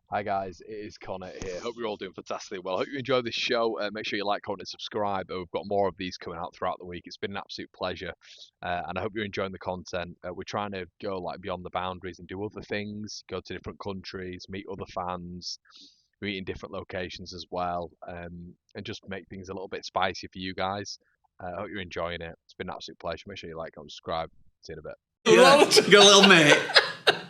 Hi guys, it is Connor here. Hope you're all doing fantastically well. Hope you enjoy this show. Make sure you like, comment, and subscribe. We've got more of these coming out throughout the week. It's been an absolute pleasure, and I hope you're enjoying the content. We're trying to go like beyond the boundaries and do other things. Go to different countries, meet other fans, meet in different locations as well, and just make things a little bit spicy for you guys. I hope you're enjoying it. It's been an absolute pleasure. Make sure you like, comment, subscribe. See you in a bit. Yeah, got a little mate.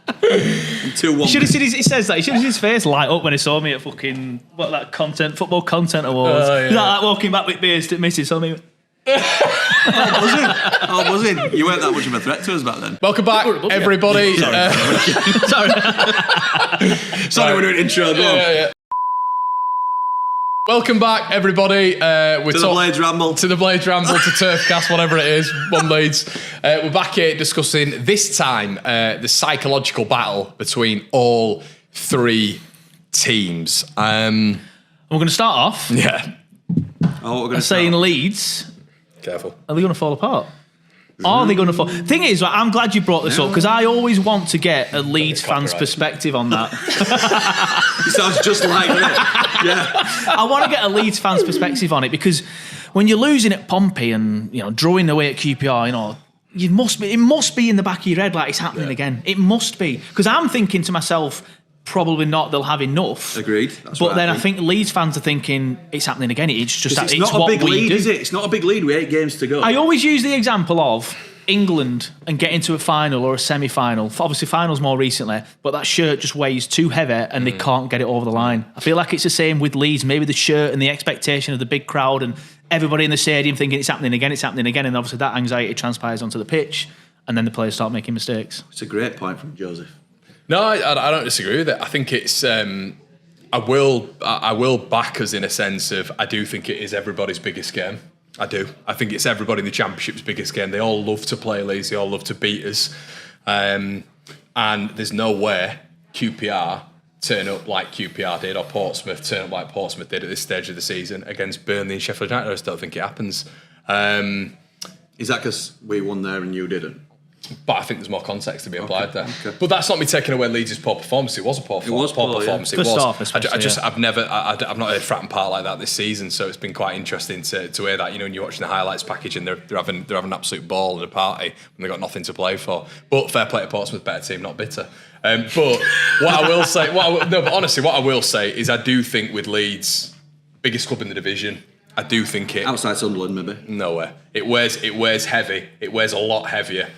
2-1. You should have seen he says that. You should have seen his face light up when he saw me at fucking football content awards. Oh, yeah. He's like walking back with beers to missus. So me. Oh, was it? You weren't that much of a threat to us back then. Welcome back, everybody. Sorry, we're doing intro. Yeah. Welcome back, everybody. To the Blades Ramble. To the Blades Ramble, to Turfcast, whatever it is, one Leeds. We're back here discussing, this time, the psychological battle between all three teams. We're going to start off Yeah. Oh, we're going to saying Leeds, Careful. are they going to fall apart? Are they going to fall? Thing is, I'm glad you brought this up because I always want to get a Leeds fan's perspective on that. It sounds just like it. Yeah. I want to get a Leeds fan's perspective on it because when you're losing at Pompey and drawing away at QPR, it must be in the back of your head like it's happening again. It must be because I'm thinking to myself, probably not. They'll have enough. Agreed. But then I think Leeds fans are thinking it's happening again. It's just it's not a big lead, is it? It's not a big lead with 8 games to go. I always use the example of England and getting to a final or a semi-final. Obviously, finals more recently, but that shirt just weighs too heavy and they can't get it over the line. I feel like it's the same with Leeds. Maybe the shirt and the expectation of the big crowd and everybody in the stadium thinking it's happening again, and obviously that anxiety transpires onto the pitch, and then the players start making mistakes. It's a great point from Joseph. No, I don't disagree with it. I think it's. I will back us in a sense of I do think it is everybody's biggest game. I do. I think it's everybody in the Championship's biggest game. They all love to play Leeds. They all love to beat us. And there's no way QPR turn up like QPR did or Portsmouth turn up like Portsmouth did at this stage of the season against Burnley and Sheffield United. I just don't think it happens. Is that because we won there and you didn't? But I think there's more context to be applied there. Okay. But that's not me taking away Leeds' poor performance. It was a poor performance. Yeah. It was. Half, I've not heard Fratton part like that this season, so it's been quite interesting to hear that. When you're watching the highlights package and they're having an absolute ball at a party and they've got nothing to play for. But fair play to Portsmouth, better team, not bitter. But what I will say, but honestly, what I will say is I do think with Leeds, biggest club in the division, I do think it Outside Sunderland, maybe. No way. It wears heavy. It wears a lot heavier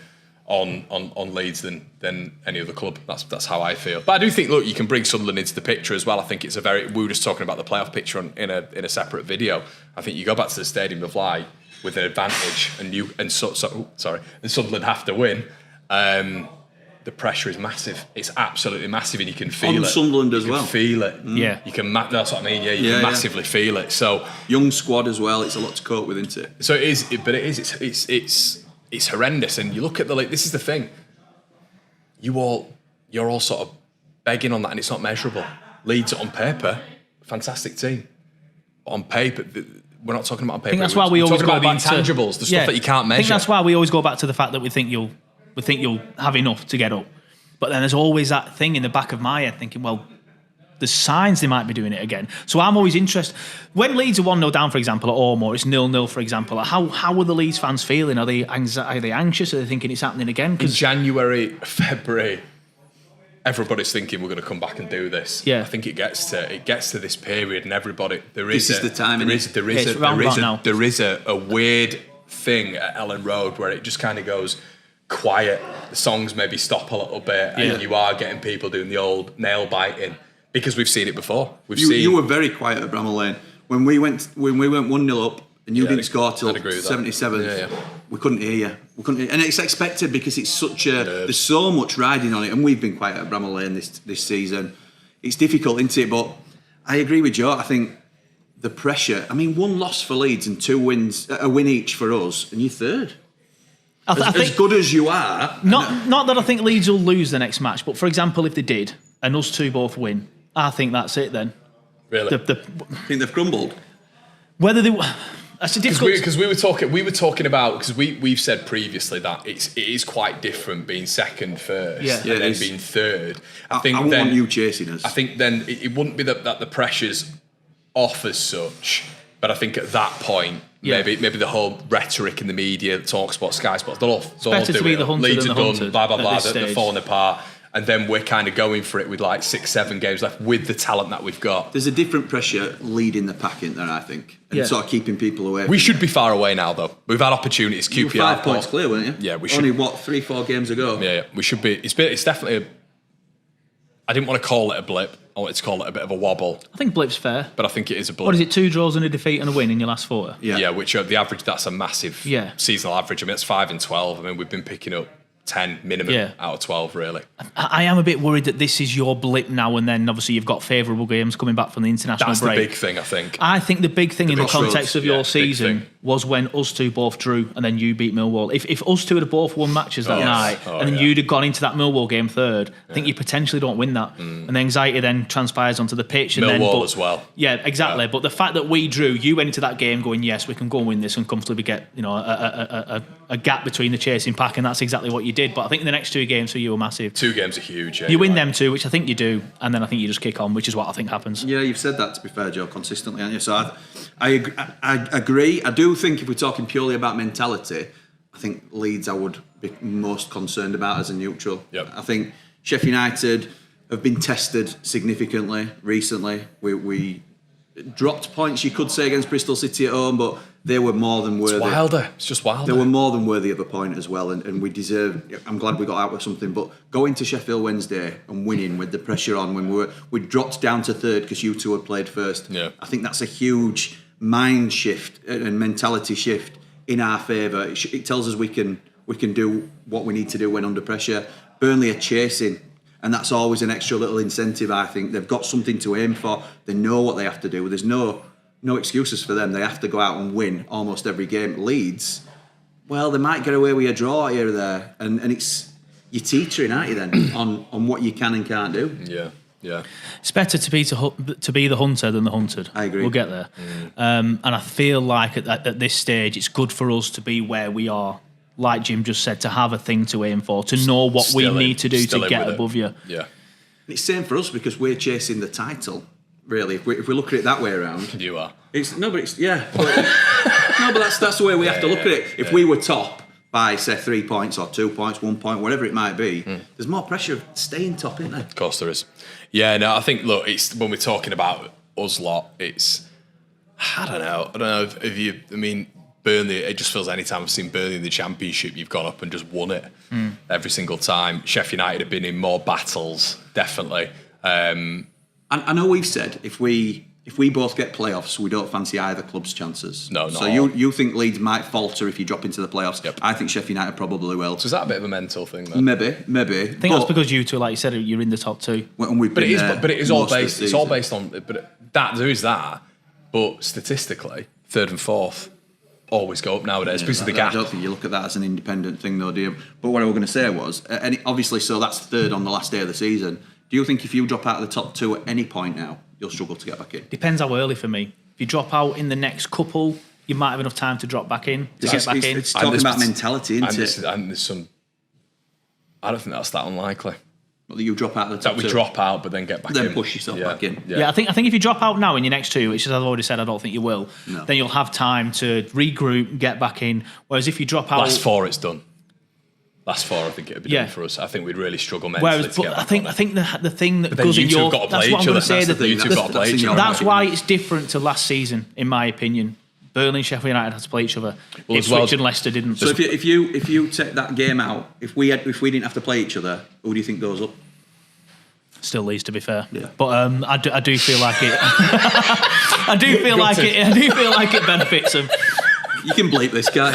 on Leeds than any other club. That's how I feel. But I do think, look, you can bring Sunderland into the picture as well. I think it's we were just talking about the playoff picture in a separate video. I think you go back to the Stadium of Light with an advantage, and Sunderland have to win. The pressure is massive. It's absolutely massive, and you can feel it. On Sunderland as well. Feel it. Yeah. You can. That's what I mean. Yeah, you can massively feel it. So young squad as well. It's a lot to cope with, isn't it? So it is. But it is. It's horrendous, and you look at this is the thing. You're all sort of begging on that, and it's not measurable. Leeds on paper, fantastic team. On paper, we're not talking about on paper. I think that's why we always talking go about the back intangibles, the stuff that you can't measure. I think that's why we always go back to the fact that we think you'll have enough to get up. But then there's always that thing in the back of my head thinking, well, there's signs they might be doing it again. So I'm always interested. When Leeds are 1-0 down, for example, at home, or it's 0-0, for example, how are the Leeds fans feeling? Are they anxious? Are they thinking it's happening again? In January, February, everybody's thinking we're going to come back and do this. Yeah. I think it gets to this period, and everybody This is the time. There is a weird thing at Ellen Road where it just kind of goes quiet. The songs maybe stop a little bit, and you are getting people doing the old nail biting. Because we've seen it before. You were very quiet at Bramall Lane. When we went 1-0 up and you didn't score till 77th, we couldn't hear you. And it's expected because it's there's so much riding on it, and we've been quiet at Bramall Lane this season. It's difficult, isn't it? But I agree with Joe. I think the pressure, one loss for Leeds and 2 wins, a win each for us, and you're third. I think, as good as you are. Not that I think Leeds will lose the next match, but for example, if they did, and us two both win, I think that's it then. Really? I think they've crumbled. Whether they... That's a difficult. Because we were talking about, because we've said previously that it is quite different being second first and then being third. I wouldn't want you chasing us. I think then it wouldn't be that the pressure's off as such, but I think at that point. Yeah. Maybe the whole rhetoric in the media, Talk Sport, Sky Sports, they're all better to be the hunted Leeds than are the done, hunted. blah, blah, blah, they're falling apart. And then we're kind of going for it with like 6-7 games left with the talent that we've got. There's a different pressure leading the pack in there, I think. And sort of keeping people away. We should be far away now, though. We've had opportunities. You were 5 points clear, weren't you? Yeah, we should. Only, 3-4 games ago? Yeah, we should be. It's definitely I didn't want to call it a blip. I wanted to call it a bit of a wobble. I think blip's fair. But I think it is a blip. What is it, 2 draws and a defeat and a win in your last 4? Yeah, which the average, that's a massive seasonal average. I mean, it's 5 and 12. I mean, we've been picking up 10 minimum out of 12, really. I am a bit worried that this is your blip now and then. Obviously, you've got favourable games coming back from the international break. That's the big thing, I think. I think the big thing in the context of your season was when us two both drew and then you beat Millwall. If us two had both won matches that night and then you'd have gone into that Millwall game third, I think you potentially don't win that. And the anxiety then transpires onto the pitch. And Millwall as well. Yeah, exactly. But the fact that we drew, you went into that game going, yes, we can go and win this and comfortably get a gap between the chasing pack, and that's exactly what you did. But I think the next 2 games for you were massive. 2 games are huge. You win them 2, which I think you do, and then I think you just kick on, which is what I think happens. Yeah, you've said that, to be fair, Joe, consistently, haven't you? So I agree. I do think if we're talking purely about mentality, I think Leeds I would be most concerned about as a neutral. Yep. I think Sheffield United have been tested significantly recently. We dropped points, you could say, against Bristol City at home, but they were more than worthy. It's just wilder. They were more than worthy of a point as well, and we deserve. I'm glad we got out with something, but going to Sheffield Wednesday and winning with the pressure on when we dropped down to third because you two had played first. Yeah. I think that's a huge mind shift and mentality shift in our favour. It tells us we can do what we need to do when under pressure. Burnley are chasing. And that's always an extra little incentive, I think. They've got something to aim for. They know what they have to do. There's no excuses for them. They have to go out and win almost every game. Leeds, well, they might get away with a draw here or there. And it's you're teetering, aren't you, then, on what you can and can't do. Yeah. It's better to be the hunter than the hunted. I agree. We'll get there. And I feel like at this stage, it's good for us to be where we are. Like Jim just said, to have a thing to aim for, to know what we need to do to get above you. Yeah. It's the same for us because we're chasing the title, really. If we look at it that way around. You are. But that's the way we have to look at it. If we were top by, say, 3 points or 2 points, 1 point, whatever it might be, there's more pressure of staying top, isn't there? Of course there is. Yeah, no, I think, look, it's when we're talking about us lot, it's, I don't know if you, I mean, Burnley, it just feels any time I've seen Burnley in the Championship, you've gone up and just won it every single time. Sheffield United have been in more battles, definitely. I know we've said if we both get playoffs, we don't fancy either club's chances. No, so you think Leeds might falter if you drop into the playoffs? Yep. I think Sheffield United probably will. So is that a bit of a mental thing, then? Maybe. I think that's because you two, like you said, you're in the top 2. But it is all based. It's all based on. But there is that. But statistically, 3rd and 4th always go up nowadays because of the gap. I don't think you look at that as an independent thing, though, do you? But what I was going to say was, and obviously, so that's 3rd on the last day of the season. Do you think if you drop out of the top 2 at any point now, you'll struggle to get back in? Depends how early for me. If you drop out in the next couple, you might have enough time to drop back in, get back in. It's talking about mentality, isn't it? And there's some. I don't think that's that unlikely. Not that you drop out of the top 2. That we drop out, but then get back in. Then push yourself back in. Yeah, I think if you drop out now in your next 2, which as I've already said, I don't think you will, then you'll have time to regroup, get back in. Whereas if you drop out... Last 4, it's done. Last 4, I think it would be done for us. I think we'd really struggle mentally to get back I think the thing that goes in your... That's what I'm going to say. That's why it's different to last season, in my opinion. Burnley and Sheffield United had to play each other. Ipswich and Leicester didn't. So if you take that game out, if we didn't have to play each other, who do you think goes up? Still Leeds, to be fair. Yeah. But I do feel like it. I do feel like it benefits them. You can bleep this guy.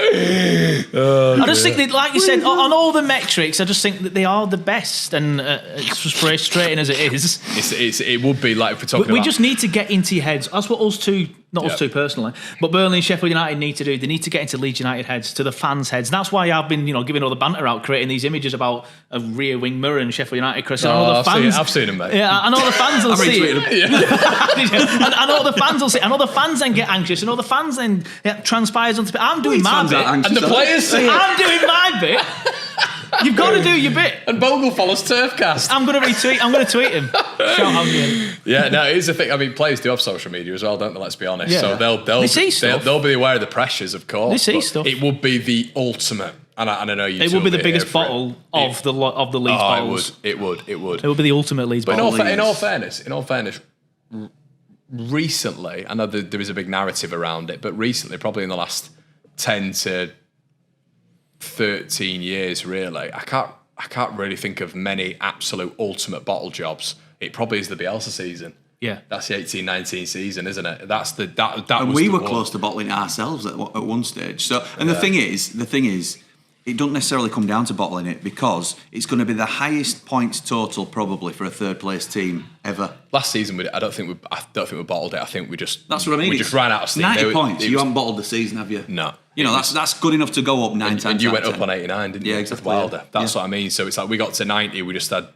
I just think that, like you said, on all the metrics, I just think that they are the best, and it's frustrating as it is. It would be like if we're talking. We just need to get into your heads. That's what us two Not us two personally, but Burnley and Sheffield United need to get into Leeds United heads, to the fans' heads. And that's why I've been, giving all the banter out, creating these images about a rear wing mirror and Sheffield United. Chris, I've seen them, mate. Yeah, I know the fans will see it. I know the fans will see it. I know the fans then get anxious. I know the fans then transpires onto. I'm doing my bit, and the players see it. I'm doing my bit. You've got to do your bit. And Bogle follows Turfcast. I'm going to retweet. I'm going to tweet him. Shout out to him. Yeah, no, it is the thing. I mean, players do have social media as well, don't they? Let's be honest. Yeah. So they'll be aware of the pressures, of course. They see stuff. It would be the ultimate. And I know you. It would be the biggest bottle of the Leeds bottles. It would. It would be the ultimate Leeds bottle. In all fairness, recently, I know there is a big narrative around it, but recently, probably in the last 10 to 13 years, really, I can't really think of many absolute ultimate bottle jobs. It probably is the Bielsa season. Yeah, that's the 18-19 season, isn't it? That and we were close to bottling it ourselves at one stage. So, and the thing is, it doesn't necessarily come down to bottling it, because it's going to be the highest points total probably for a third place team ever. Last season, I don't think we bottled it. I think we just. That's what I mean. We just ran out of steam. 90 points. You haven't bottled the season, have you? No. That's good enough to go up 9 times. And you went up on 89, didn't you? Yeah, exactly. With Wilder. That's what I mean. So it's like we got to 90, we just had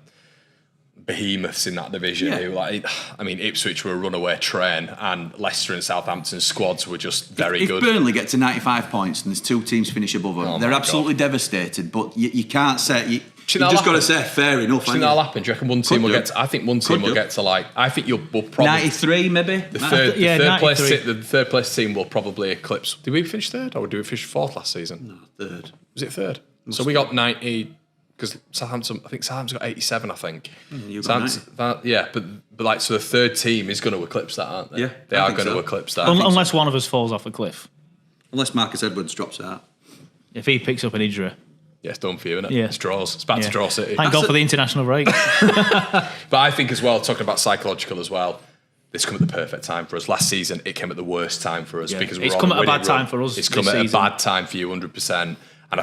behemoths in that division. Yeah. Ipswich were a runaway train, and Leicester and Southampton's squads were just very good. If Burnley get to 95 points and there's 2 teams finish above them, they're absolutely devastated. But you can't say. You just got to say fair enough. Do you think that'll happen? Do you reckon one team will get to? I think one team will get to I think we'll probably 93 maybe. The third place team will probably eclipse. Did we finish third or did we finish fourth last season? No, third. Was it third? So we got 90 because Southampton got 87. I think. You got 90. But so the third team is going to eclipse that, aren't they? Yeah, they are going to eclipse that. Unless one of us falls off a cliff. Unless Marcus Edwards drops out. If he picks up an injury. Yeah, it's done for you, isn't it? Yeah. It's draws. It's back to draw city. Thank God for the international break. But I think as well, talking about psychological as well, this come at the perfect time for us. Last season, it came at the worst time for us because it's come at a bad time for us. It's come at a bad time for you, 100%. And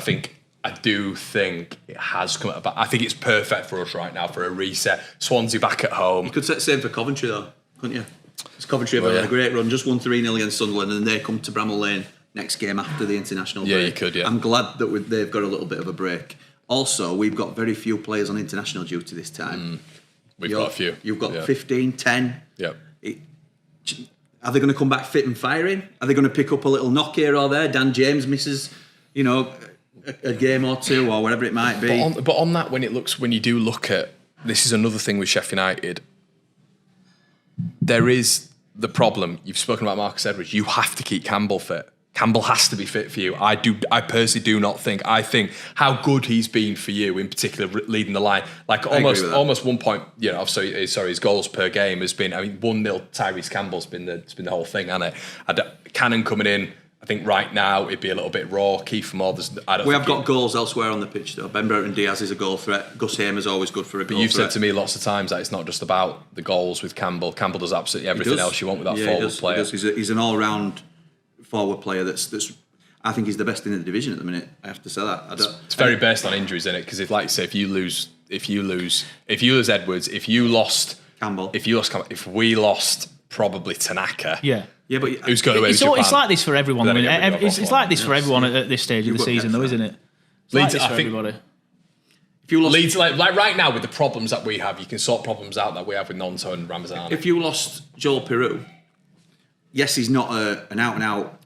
I do think it has come at a bad. I think it's perfect for us right now for a reset. Swansea back at home. You could say the same for Coventry though, couldn't you? Because Coventry have had a great run, just won 3-0 against Sunderland, and they come to Bramall Lane next game after the international break. Yeah, you could, yeah. I'm glad that they've got a little bit of a break. Also, we've got very few players on international duty this time. We've got a few. You've got 15, 10. Yeah. Are they going to come back fit and firing? Are they going to pick up a little knock here or there? Dan James misses, a game or two or whatever it might be. But on that, when you do look at, this is another thing with Sheffield United, there is the problem. You've spoken about Marcus Edwards. You have to keep Campbell fit. Campbell has to be fit for you. I personally do not think. I think how good he's been for you, in particular, leading the line. Like almost 1 point. His goals per game has been. 1-0. Tyrese Campbell's been the whole thing, hasn't it? Cannon coming in. I think right now it'd be a little bit raw. Keith Moore. We have got goals elsewhere on the pitch though. Ben Burton Diaz is a goal threat. Gus Hamer's always good for a goal. But you've said to me lots of times that it's not just about the goals with Campbell. Campbell does absolutely everything else you want with that forward player. He's an all-round forward player that's I think he's the best in the division at the minute. I have to say that. It's very based on injuries, isn't it? Because if you lose Edwards, if you lost Campbell, if we lost probably Tanaka, yeah, but who's going to it's like this for everyone. It's like this for everyone at this stage of the season, though, isn't it? It's like this for everybody. If you lost Leeds, like right now with the problems that we have, you can sort problems out that we have with Nonto and Ramazan. If you lost Joel Peru, yes, he's not an out-and-out,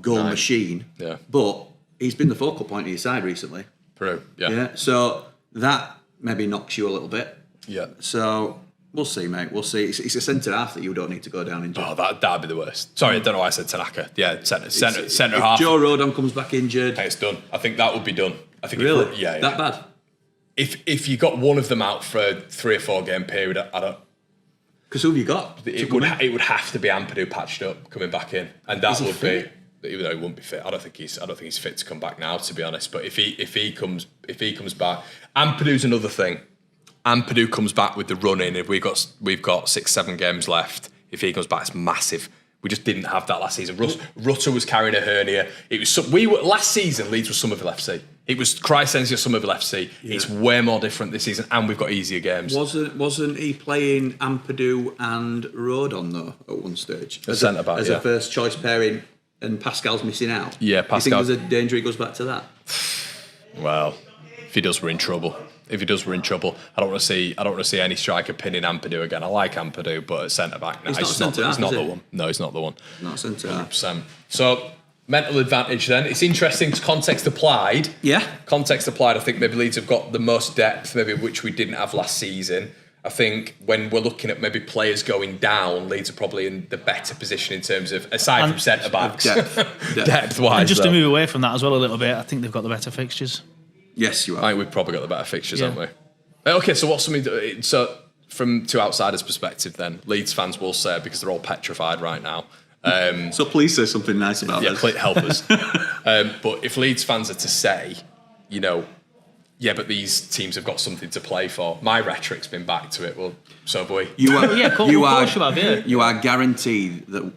goal machine. Yeah. But he's been the focal point of your side recently. Peru, yeah. Yeah. So that maybe knocks you a little bit. Yeah. So we'll see, mate. We'll see. It's a centre half that you don't need to go down injured. Oh, that'd be the worst. Sorry, I don't know why I said Tanaka. Yeah, centre half. Joe Rodon comes back injured. Hey, it's done. I think that would be done. I think really? Yeah. That bad? If you got one of them out for a 3 or 4 game period, I don't. Because who have you got? It would have to be Ampadu patched up coming back in, and that would be. Even though he wouldn't be fit, I don't think he's fit to come back now, to be honest. But if he comes back, Ampadu's another thing. Ampadu comes back with the run in. If we've got 6-7 games left, if he comes back, it's massive. We just didn't have that last season. Rutter was carrying a hernia. It was last season. Leeds was Somerville FC. It was Crescentia Somerville FC. Yeah. It's way more different this season, and we've got easier games. Wasn't he playing Ampadu and Rodon though at one stage as centre back, as a first choice pairing, and Pascal's missing out? Yeah, Pascal. You think there's a danger he goes back to that? Well, if he does, we're in trouble. I don't want to see any striker pinning Ampadu again. I like Ampadu, but at centre back, he's not the one. No, he's not the one. Not centre back. So mental advantage then. It's interesting. Context applied. Yeah. Context applied. I think maybe Leeds have got the most depth, maybe which we didn't have last season. I think when we're looking at maybe players going down, Leeds are probably in the better position in terms of, aside from centre backs, depth-wise. And just to move away from that as well a little bit, I think they've got the better fixtures. Yes, you are. I think we've probably got the better fixtures, haven't we? Okay, so what's something? So from two outsiders' perspective, then Leeds fans will say, because they're all petrified right now. So please say something nice about this. Yeah, help us. But if Leeds fans are to say, yeah, but these teams have got something to play for. My rhetoric's been back to it. Well, so boy, you are guaranteed that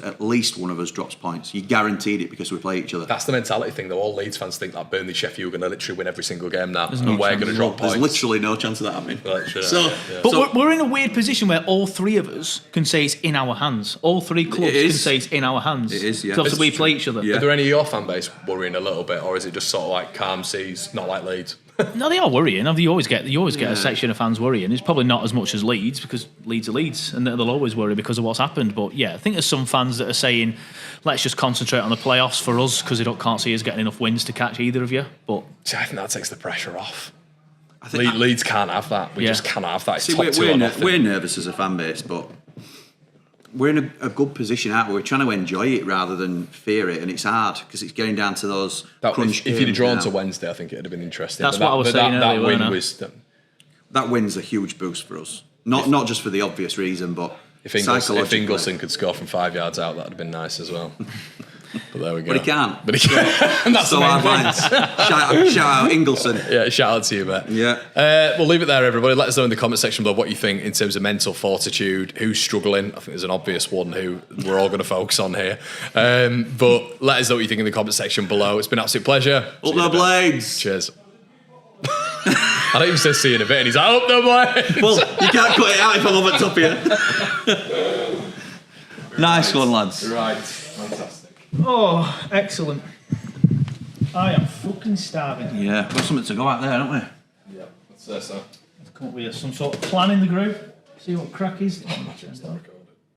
at least one of us drops points. You guaranteed it because we play each other. That's the mentality thing, though. All Leeds fans think that Burnley, Sheffield are going to literally win every single game now, and we're going to drop points. There's literally no chance of that happening. But we're in a weird position where all three of us can say it's in our hands. All three clubs can say it's in our hands. It is, yeah. So we play each other. Yeah. Are there any of your fan base worrying a little bit, or is it just sort of like calm seas, not like Leeds? No, they are worrying. You always get a section of fans worrying. It's probably not as much as Leeds, because Leeds are Leeds, and they'll always worry because of what's happened. But yeah, I think there's some fans that are saying, let's just concentrate on the playoffs for us, because they can't see us getting enough wins to catch either of you. But I think that takes the pressure off. Leeds can't have that. We just cannot have that. It's we're nervous as a fan base, but we're in a good position, aren't we? We're trying to enjoy it rather than fear it, and it's hard because it's getting down to those crunch games. If you'd have drawn to Wednesday, I think it'd have been interesting. That's what I was saying earlier. That win's a huge boost for us. Not just for the obvious reason, but if Ingleson could score from 5 yards out, that'd have been nice as well. But there we go. But he can't. That's so hard lines. Shout out Ingleson. Yeah, shout out to you, mate. Yeah. We'll leave it there, everybody. Let us know in the comment section below what you think in terms of mental fortitude. Who's struggling? I think there's an obvious one who we're all going to focus on here. But let us know what you think in the comment section below. It's been an absolute pleasure. Up the blades. Cheers. I don't even say see you in a bit, and he's like, up the blades. Well, you can't cut it out if I'm up at top here. Nice one, lads. Right. Fantastic. Oh, excellent. I am fucking starving. Yeah, we've got something to go out there, haven't we? Yeah, let's say so. Let's come up with some sort of plan in the group. See what crack is.